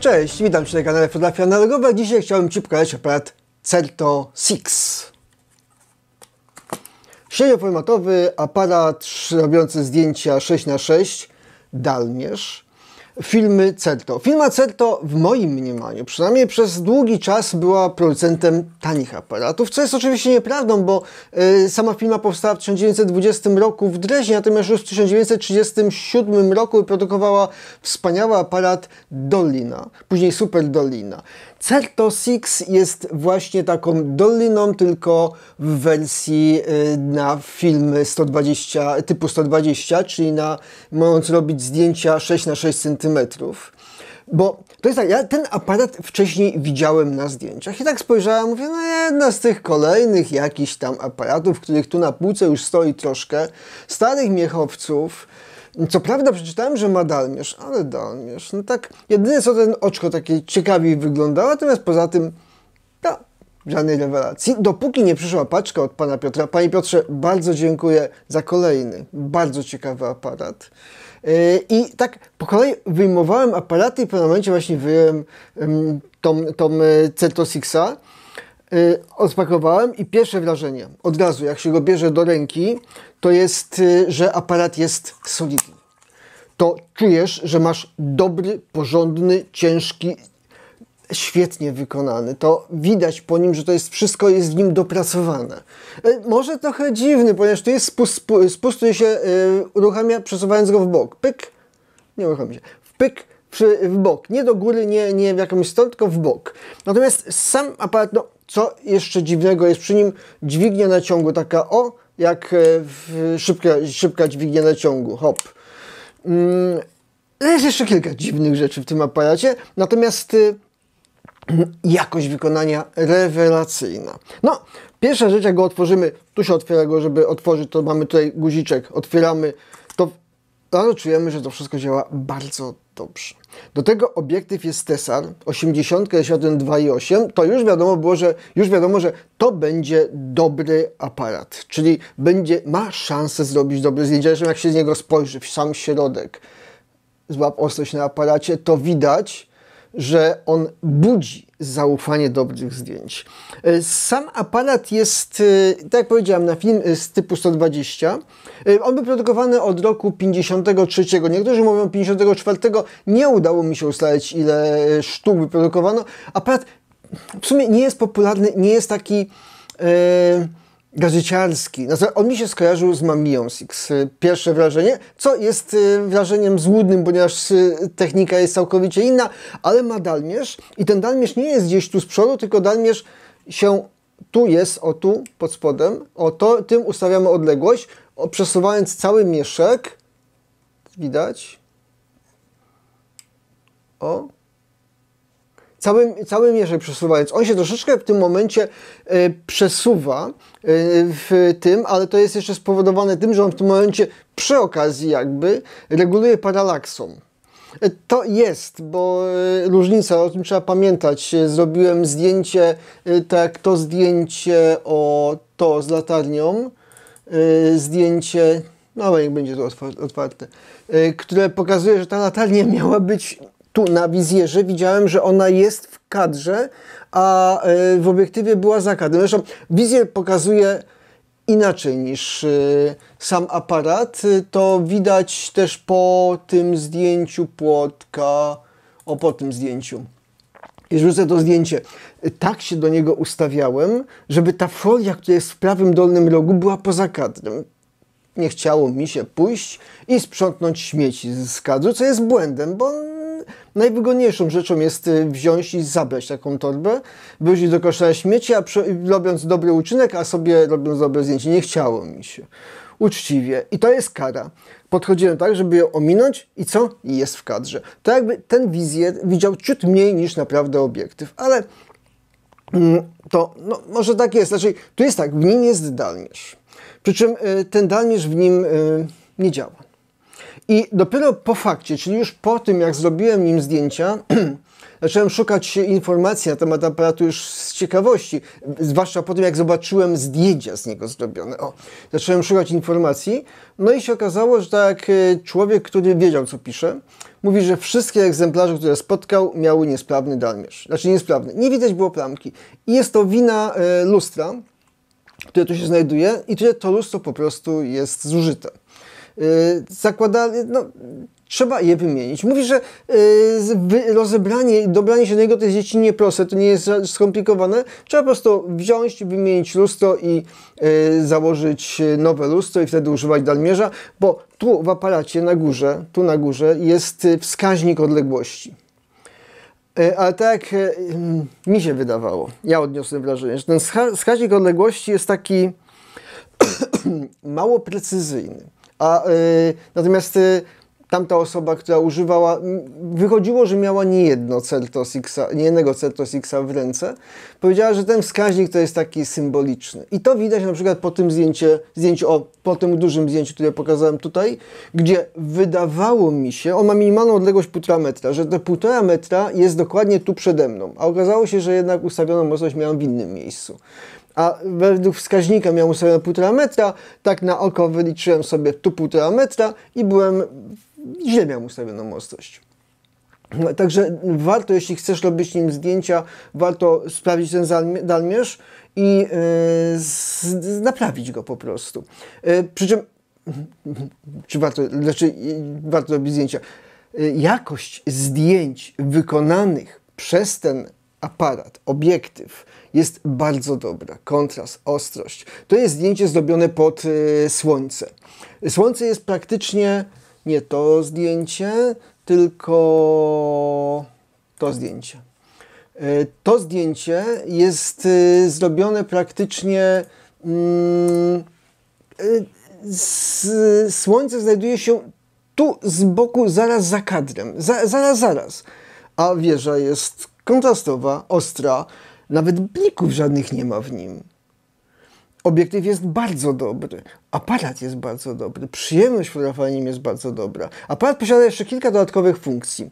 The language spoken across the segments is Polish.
Cześć, witam Cię na kanale Fotografia Analogowa. Dzisiaj chciałbym Ci pokazać aparat Certo 6. Średnioformatowy aparat robiący zdjęcia 6x6, dalmierz. Filmy Certo. Firma Certo w moim mniemaniu, przynajmniej przez długi czas, była producentem tanich aparatów, co jest oczywiście nieprawdą, bo sama firma powstała w 1920 roku w Dreźnie, natomiast już w 1937 roku produkowała wspaniały aparat Dollina, później Super Dollina. Certo 6 jest właśnie taką Dolliną, tylko w wersji na filmy 120, typu 120, czyli na mogąc robić zdjęcia 6x6 cm. Bo to jest tak, ja ten aparat wcześniej widziałem na zdjęciach i tak spojrzałem, mówię, no jedna z tych kolejnych jakichś tam aparatów, których tu na półce już stoi troszkę, starych miechowców. Co prawda przeczytałem, że ma dalmierz, ale dalmierz, no tak, jedyne co ten oczko takie ciekawiej wyglądało, natomiast poza tym, no, żadnej rewelacji. Dopóki nie przyszła paczka od pana Piotra. Panie Piotrze, bardzo dziękuję za kolejny, bardzo ciekawy aparat. I tak po kolei wyjmowałem aparaty i w pewnym momencie właśnie wyjąłem tą Certo 6a, odpakowałem i pierwsze wrażenie, od razu jak się go bierze do ręki, to jest, że aparat jest solidny. To czujesz, że masz dobry, porządny, ciężki, świetnie wykonany. To widać po nim, że to jest wszystko jest w nim dopracowane. Może trochę dziwny, ponieważ tu jest spust, który się uruchamia przesuwając go w bok. Pyk, nie uruchamia się. Pyk, w bok. Nie do góry, nie w jakąś stronę, tylko w bok. Natomiast sam aparat, no co jeszcze dziwnego, jest przy nim dźwignia naciągu, taka jak szybka dźwignia naciągu. Hop. Jest jeszcze kilka dziwnych rzeczy w tym aparacie, natomiast jakość wykonania rewelacyjna. No, pierwsza rzecz, jak go otworzymy, tu się otwiera go, żeby otworzyć, to mamy tutaj guziczek, otwieramy, to razu czujemy, że to wszystko działa bardzo dobrze. Do tego obiektyw jest Tessar 80 światłem 2.8, to już wiadomo, że to będzie dobry aparat, czyli ma szansę zrobić dobre zdjęcia. Zresztą jak się z niego spojrzy w sam środek, złap ostrość na aparacie, to widać, że on budzi zaufanie dobrych zdjęć. Sam aparat jest, tak jak powiedziałem, na film z typu 120. On był produkowany od roku 53. Niektórzy mówią 54. Nie udało mi się ustalić, ile sztuk wyprodukowano. Aparat w sumie nie jest popularny, nie jest taki gadżeciarski. On mi się skojarzył z Mamiją 6. Pierwsze wrażenie, co jest wrażeniem złudnym, ponieważ technika jest całkowicie inna, ale ma dalmierz i ten dalmierz nie jest gdzieś tu z przodu, tylko dalmierz się tu jest, tu pod spodem, tym ustawiamy odległość, przesuwając cały mieszek, widać, cały mieszek przesuwając. On się troszeczkę w tym momencie przesuwa w tym, ale to jest jeszcze spowodowane tym, że on w tym momencie przy okazji jakby reguluje paralaksą. To jest, bo różnica, o tym trzeba pamiętać. Zrobiłem zdjęcie, tak to zdjęcie to z latarnią, zdjęcie, no niech będzie to otwarte, które pokazuje, że ta latarnia miała być tu na wizjerze. Widziałem, że ona jest w kadrze, a w obiektywie była za kadrem. Zresztą wizjer pokazuje inaczej niż sam aparat. To widać też po tym zdjęciu płotka, po tym zdjęciu. I rzucę to zdjęcie. Tak się do niego ustawiałem, żeby ta folia, która jest w prawym dolnym rogu, była poza kadrem. Nie chciało mi się pójść i sprzątnąć śmieci z kadru, co jest błędem, bo najwygodniejszą rzeczą jest wziąć i zabrać taką torbę, wyrzucić do kosza śmieci, a robiąc dobry uczynek, a sobie robiąc dobre zdjęcie. Nie chciało mi się. Uczciwie. I to jest kara. Podchodziłem tak, żeby ją ominąć i co? I jest w kadrze. To jakby ten wizjer widział ciut mniej niż naprawdę obiektyw, ale to no, może tak jest. Znaczy, tu jest tak, w nim jest dalmierz. Przy czym ten dalmierz w nim nie działa. I dopiero po fakcie, czyli już po tym, jak zrobiłem nim zdjęcia, Zacząłem szukać informacji na temat aparatu już z ciekawości, zwłaszcza po tym, jak zobaczyłem zdjęcia z niego zrobione. O, zacząłem szukać informacji, no i się okazało, że tak człowiek, który wiedział, co pisze, mówi, że wszystkie egzemplarze, które spotkał, miały niesprawny dalmierz. Znaczy niesprawny. Nie widać było plamki. I jest to wina lustra, które tu się znajduje i które to lustro po prostu jest zużyte. No, trzeba je wymienić. Mówi, że rozebranie i dobranie się do niego to jest dzieci nieproste, to nie jest skomplikowane. Trzeba po prostu wziąć, wymienić lustro i założyć nowe lustro i wtedy używać dalmierza, bo tu w aparacie na górze jest wskaźnik odległości. Ale tak jak mi się wydawało, ja odniosłem wrażenie, że ten wskaźnik odległości jest taki mało precyzyjny. Natomiast tamta osoba, która używała, wychodziło, że miała nie jednego Certos Xa w ręce, powiedziała, że ten wskaźnik to jest taki symboliczny. I to widać na przykład po tym po tym dużym zdjęciu, które pokazałem tutaj, gdzie wydawało mi się, on ma minimalną odległość 1,5 metra, że te 1,5 metra jest dokładnie tu przede mną, a okazało się, że jednak ustawioną ostrość miałem w innym miejscu. A według wskaźnika miałem ustawione 1,5 metra, tak na oko wyliczyłem sobie tu 1,5 metra i źle miałem ustawioną ostrość. No, także warto, jeśli chcesz robić nim zdjęcia, warto sprawdzić ten dalmierz i naprawić go po prostu. Przy czym, warto robić zdjęcia. Jakość zdjęć wykonanych przez ten aparat, obiektyw jest bardzo dobra. Kontrast, ostrość. To jest zdjęcie zrobione pod słońce. Słońce jest praktycznie nie to zdjęcie, tylko to zdjęcie. To zdjęcie jest zrobione praktycznie... Słońce znajduje się tu z boku, zaraz za kadrem. Zaraz. A wieża jest kontrastowa, ostra. Nawet blików żadnych nie ma w nim. Obiektyw jest bardzo dobry. Aparat jest bardzo dobry. Przyjemność fotografowania nim jest bardzo dobra. Aparat posiada jeszcze kilka dodatkowych funkcji.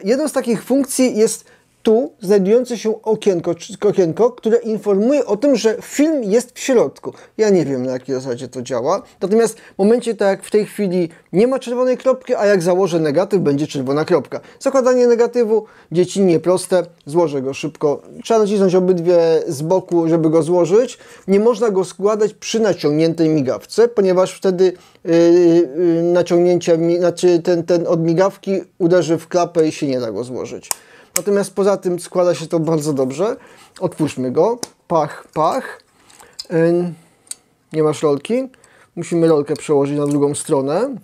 Jedną z takich funkcji jest tu znajdujące się okienko, które informuje o tym, że film jest w środku. Ja nie wiem, na jakiej zasadzie to działa. Natomiast w momencie, tak jak w tej chwili, nie ma czerwonej kropki, a jak założę negatyw, będzie czerwona kropka. Zakładanie negatywu, dziecinnie proste, złożę go szybko. Trzeba nacisnąć obydwie z boku, żeby go złożyć. Nie można go składać przy naciągniętej migawce, ponieważ wtedy ten od migawki uderzy w klapę i się nie da go złożyć. Natomiast poza tym składa się to bardzo dobrze. Otwórzmy go. Pach. Nie masz rolki. Musimy rolkę przełożyć na drugą stronę.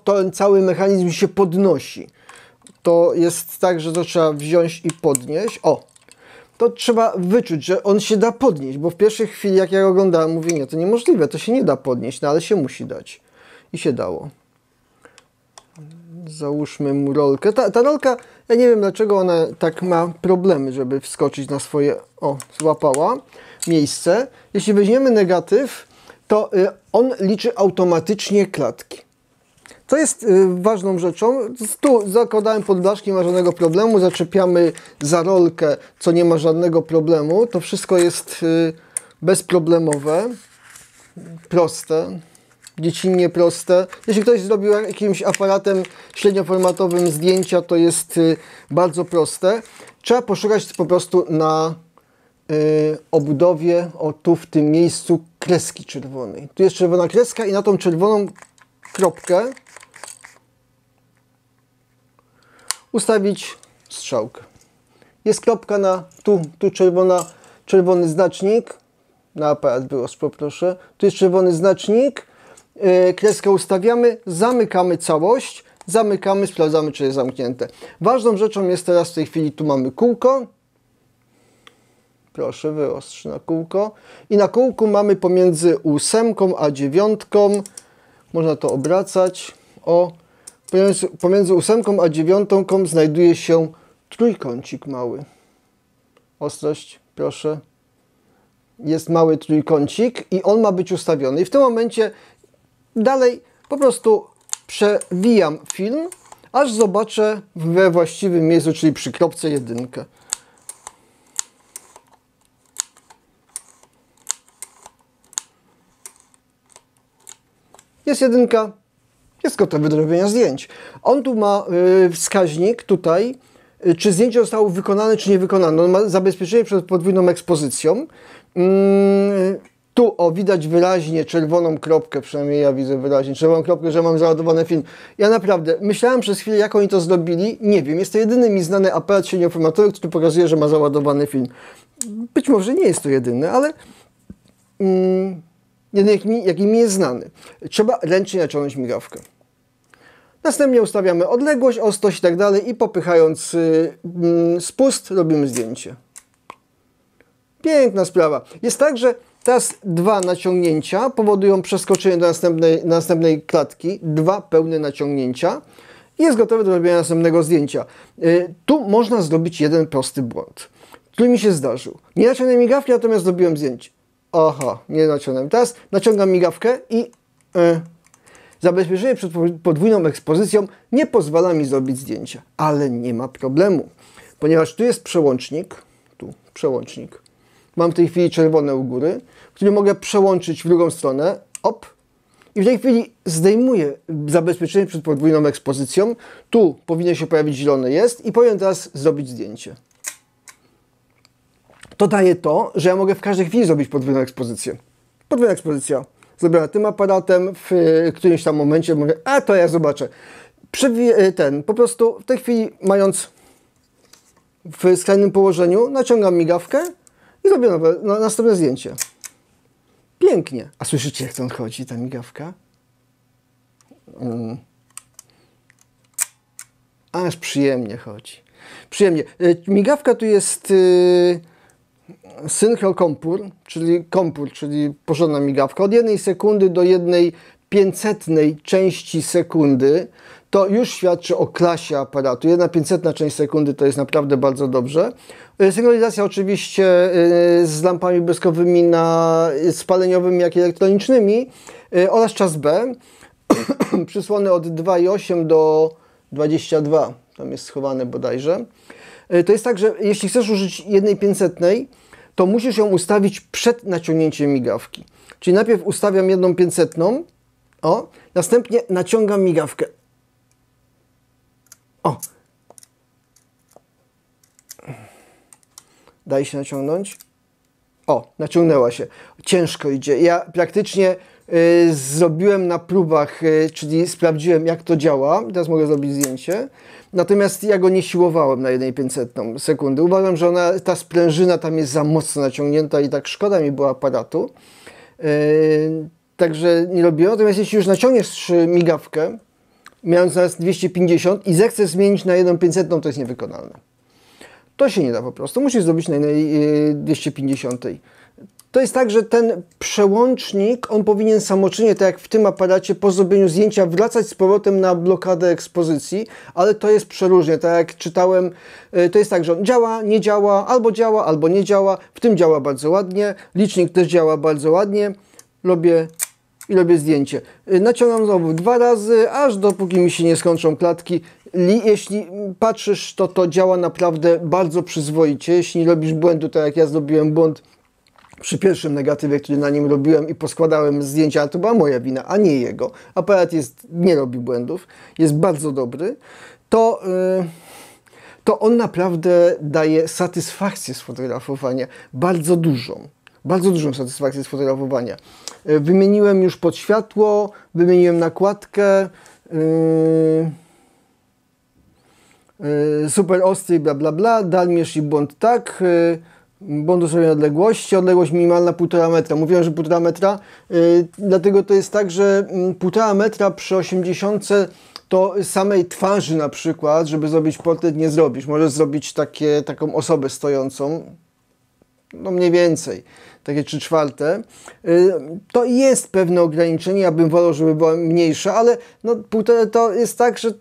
Ten cały mechanizm się podnosi. To jest tak, że to trzeba wziąć i podnieść. O! To trzeba wyczuć, że on się da podnieść, bo w pierwszej chwili, jak ja go oglądałem, mówię, nie, to niemożliwe, to się nie da podnieść, no ale się musi dać. I się dało. Załóżmy mu rolkę. Ta rolka, ja nie wiem dlaczego ona tak ma problemy, żeby wskoczyć na swoje... O, złapała miejsce. Jeśli weźmiemy negatyw, to on liczy automatycznie klatki. To jest ważną rzeczą. Tu zakładałem pod blaszki, nie ma żadnego problemu. Zaczepiamy za rolkę, co nie ma żadnego problemu. To wszystko jest bezproblemowe, proste. Dziecinnie proste. Jeśli ktoś zrobił jakimś aparatem średnioformatowym zdjęcia, to jest bardzo proste. Trzeba poszukać po prostu na obudowie, o tu w tym miejscu, kreski czerwonej. Tu jest czerwona kreska i na tą czerwoną kropkę ustawić strzałkę. Jest kropka na tu czerwony znacznik. Na aparat wyrost, poproszę. Tu jest czerwony znacznik. Kreskę ustawiamy, zamykamy całość, sprawdzamy, czy jest zamknięte. Ważną rzeczą jest teraz w tej chwili, tu mamy kółko. Proszę, wyostrzy na kółko. I na kółku mamy pomiędzy 8 a 9, można to obracać, pomiędzy 8 a 9 znajduje się trójkącik mały. Ostrość, proszę. Jest mały trójkącik i on ma być ustawiony. I w tym momencie dalej po prostu przewijam film, aż zobaczę we właściwym miejscu, czyli przy kropce 1. Jest 1, jest gotowy do robienia zdjęć. On tu ma wskaźnik tutaj, czy zdjęcie zostało wykonane, czy nie wykonane. On ma zabezpieczenie przed podwójną ekspozycją. Tu widać wyraźnie czerwoną kropkę, przynajmniej ja widzę wyraźnie czerwoną kropkę, że mam załadowany film. Ja naprawdę myślałem przez chwilę, jak oni to zrobili. Nie wiem, jest to jedyny mi znany aparat silnioformatowy, który pokazuje, że ma załadowany film. Być może nie jest to jedyny, ale jedyny, jaki mi jest znany. Trzeba ręcznie naciągnąć migawkę. Następnie ustawiamy odległość, ostrość i tak dalej i popychając spust robimy zdjęcie. Piękna sprawa. Jest tak, że teraz 2 naciągnięcia powodują przeskoczenie do następnej klatki. 2 pełne naciągnięcia i jest gotowe do robienia następnego zdjęcia. Tu można zrobić jeden prosty błąd, który mi się zdarzył. Nie naciągnąłem migawki, natomiast zrobiłem zdjęcie. Aha, nie naciągnąłem. Teraz naciągam migawkę i zabezpieczenie przed podwójną ekspozycją nie pozwala mi zrobić zdjęcia. Ale nie ma problemu, ponieważ tu jest przełącznik. Tu przełącznik. Mam w tej chwili czerwone u góry, który mogę przełączyć w drugą stronę. Op. I w tej chwili zdejmuję zabezpieczenie przed podwójną ekspozycją. Tu powinno się pojawić zielone jest i powinien teraz zrobić zdjęcie. To daje to, że ja mogę w każdej chwili zrobić podwójną ekspozycję. Podwójna ekspozycja zrobiona tym aparatem w którymś tam momencie mówię, a to ja zobaczę. Po prostu w tej chwili mając w skrajnym położeniu naciągam migawkę i robię następne zdjęcie. Pięknie. A słyszycie, jak to chodzi, ta migawka? Aż przyjemnie chodzi. Przyjemnie. Migawka tu jest synchro kompur, czyli porządna migawka. Od 1 sekundy do 1/500 części sekundy. To już świadczy o klasie aparatu. 1/500 część sekundy to jest naprawdę bardzo dobrze. Synchronizacja oczywiście z lampami błyskowymi spaleniowymi, jak i elektronicznymi oraz czas B. Przysłony od 2,8 do 22. Tam jest schowane bodajże. To jest tak, że jeśli chcesz użyć 1/500, to musisz ją ustawić przed naciągnięciem migawki. Czyli najpierw ustawiam 1/500, następnie naciągam migawkę. Daje się naciągnąć? Naciągnęła się. Ciężko idzie. Ja praktycznie zrobiłem na próbach, czyli sprawdziłem, jak to działa. Teraz mogę zrobić zdjęcie. Natomiast ja go nie siłowałem na 1/500 sekundy. Uważam, że ta sprężyna tam jest za mocno naciągnięta i tak szkoda mi było aparatu. Także nie robiłem. Natomiast jeśli już naciągniesz migawkę, mając teraz 250 i zechcesz zmienić na 1/500, to jest niewykonalne. To się nie da po prostu. Musisz zrobić na 250. To jest tak, że ten przełącznik, on powinien samoczynnie, tak jak w tym aparacie, po zrobieniu zdjęcia wracać z powrotem na blokadę ekspozycji, ale to jest przeróżnie. Tak jak czytałem, to jest tak, że on działa, albo nie działa. W tym działa bardzo ładnie. Licznik też działa bardzo ładnie. Robię zdjęcie. Naciągam znowu 2 razy, aż dopóki mi się nie skończą klatki. Jeśli patrzysz, to działa naprawdę bardzo przyzwoicie. Jeśli nie robisz błędu, tak jak ja zrobiłem błąd przy pierwszym negatywie, który na nim robiłem i poskładałem zdjęcia, ale to była moja wina, a nie jego. Aparat nie robi błędów, jest bardzo dobry. To on naprawdę daje satysfakcję z fotografowania. Bardzo dużą satysfakcję z fotografowania. Wymieniłem już podświatło, wymieniłem nakładkę, super ostry, bla bla bla, dalmierz i błąd tak, błąd ustawienia odległości, odległość minimalna 1,5 metra. Mówiłem, że 1,5 metra, dlatego to jest tak, że 1,5 metra przy 80 to samej twarzy na przykład, żeby zrobić portret, nie zrobisz. Możesz zrobić taką osobę stojącą, no mniej więcej, takie 3/4. To jest pewne ograniczenie, ja bym wolał, żeby była mniejsza, ale no 1,5 to jest tak, że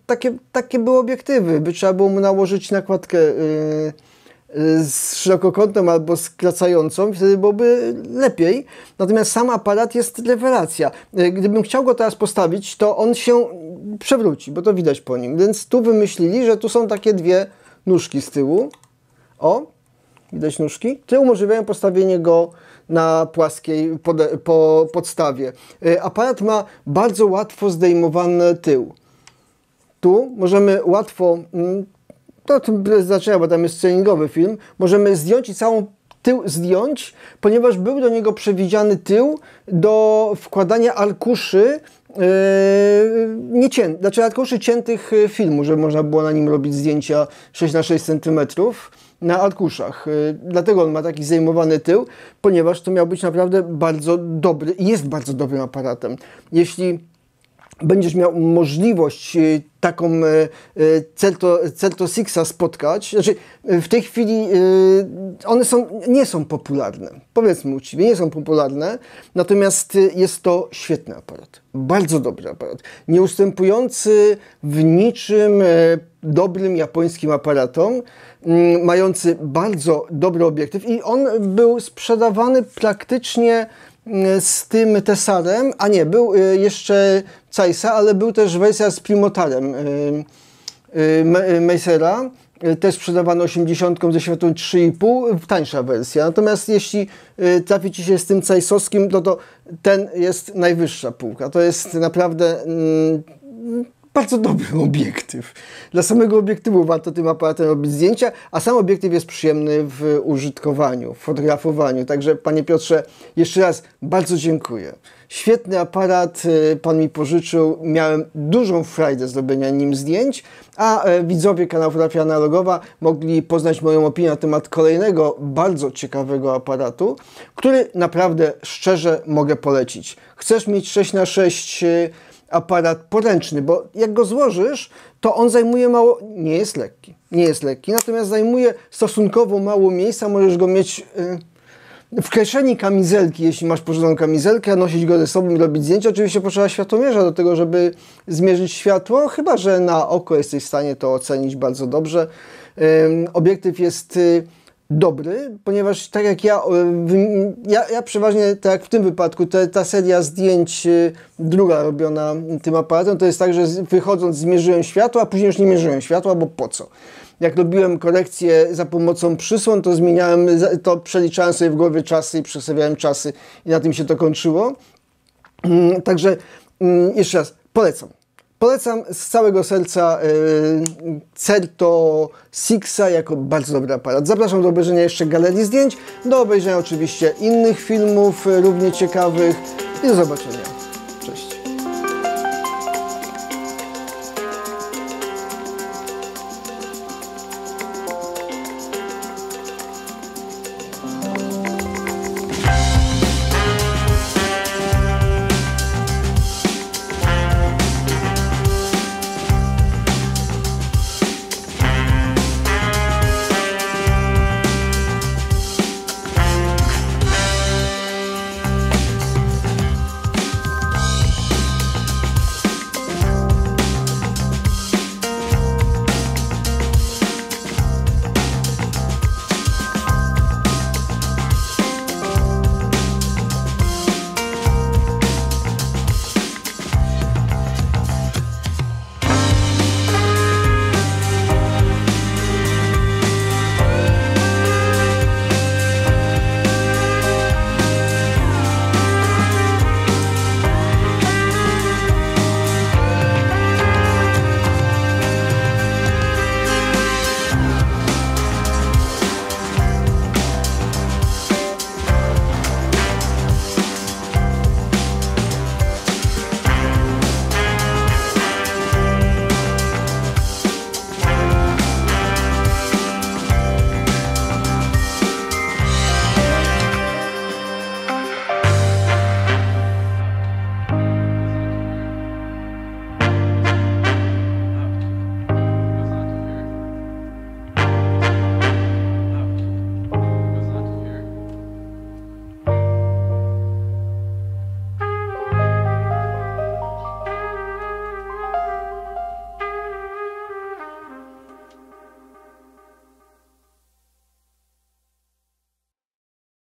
takie były obiektywy, by trzeba było mu nałożyć nakładkę z szerokokątem albo skracającą, wtedy byłoby lepiej. Natomiast sam aparat jest rewelacja. Gdybym chciał go teraz postawić, to on się przewróci, bo to widać po nim. Więc tu wymyślili, że tu są takie dwie nóżki z tyłu. O, widać nóżki, które umożliwiają postawienie go na płaskiej podstawie. Aparat ma bardzo łatwo zdejmowany tył. Tu możemy łatwo, to zaczęła, bo tam jest treningowy film, możemy zdjąć i całą tył zdjąć, ponieważ był do niego przewidziany tył do wkładania arkuszy znaczy arkuszy ciętych filmu, żeby można było na nim robić zdjęcia 6x6 cm na arkuszach. Dlatego on ma taki zdejmowany tył, ponieważ to miał być naprawdę bardzo dobry i jest bardzo dobrym aparatem. Jeśli będziesz miał możliwość taką Certo Sixa spotkać, znaczy w tej chwili one nie są popularne, powiedzmy uczciwie, nie są popularne, natomiast jest to świetny aparat, bardzo dobry aparat, nie ustępujący w niczym dobrym japońskim aparatom, mający bardzo dobry obiektyw i on był sprzedawany praktycznie z tym Tessarem, a nie, był jeszcze Zeissa, ale był też wersja z Primotarem Meissera, też sprzedawano 80 ze światłem 3,5, tańsza wersja. Natomiast jeśli trafi Ci się z tym Zeissowskim, to ten jest najwyższa półka. To jest naprawdę bardzo dobry obiektyw. Dla samego obiektywu warto tym aparatem robić zdjęcia, a sam obiektyw jest przyjemny w użytkowaniu, w fotografowaniu. Także Panie Piotrze, jeszcze raz bardzo dziękuję. Świetny aparat Pan mi pożyczył, miałem dużą frajdę z robienia nim zdjęć, a widzowie kanału Fotografia Analogowa mogli poznać moją opinię na temat kolejnego bardzo ciekawego aparatu, który naprawdę szczerze mogę polecić. Chcesz mieć 6x6 aparat poręczny, bo jak go złożysz, to on zajmuje mało, nie jest lekki, natomiast zajmuje stosunkowo mało miejsca, możesz go mieć w kieszeni kamizelki, jeśli masz porządną kamizelkę, nosić go ze sobą i robić zdjęcia. Oczywiście potrzeba światłomierza do tego, żeby zmierzyć światło, chyba że na oko jesteś w stanie to ocenić bardzo dobrze. Obiektyw jest dobry, ponieważ tak jak ja przeważnie, tak jak w tym wypadku, ta seria zdjęć druga robiona tym aparatem, to jest tak, że wychodząc zmierzyłem światło, a później już nie mierzyłem światła, bo po co? Jak robiłem korekcję za pomocą przysłon, to przeliczałem sobie w głowie czasy i przestawiałem czasy i na tym się to kończyło. Także jeszcze raz, polecam. Polecam z całego serca Certo Sixa jako bardzo dobry aparat. Zapraszam do obejrzenia jeszcze galerii zdjęć, do obejrzenia oczywiście innych filmów równie ciekawych i do zobaczenia.